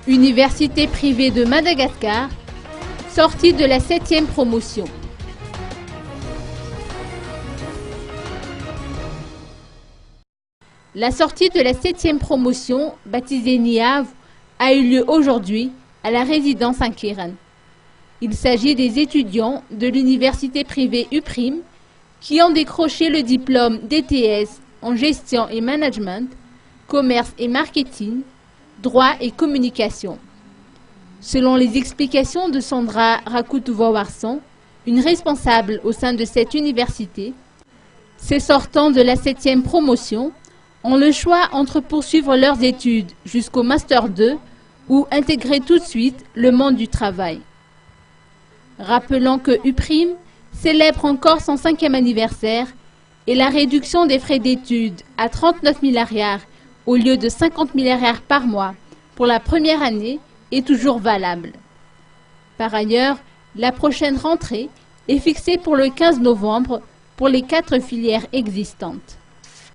Université privée de Madagascar, sortie de la 7e promotion. La sortie de la 7e promotion, baptisée NIAV, a eu lieu aujourd'hui à la résidence Inkiran. Il s'agit des étudiants de l'université privée UPRIM qui ont décroché le diplôme DTS en gestion et management, commerce et marketing, droit et communication. Selon les explications de Sandra Rakoutuva-Warson, une responsable au sein de cette université, ces sortants de la 7e promotion ont le choix entre poursuivre leurs études jusqu'au Master 2 ou intégrer tout de suite le monde du travail. Rappelons que UPRIM célèbre encore son 5e anniversaire et la réduction des frais d'études à 39 milliards au lieu de 50 milliards par mois pour la première année est toujours valable. Par ailleurs, la prochaine rentrée est fixée pour le 15 novembre pour les 4 filières existantes.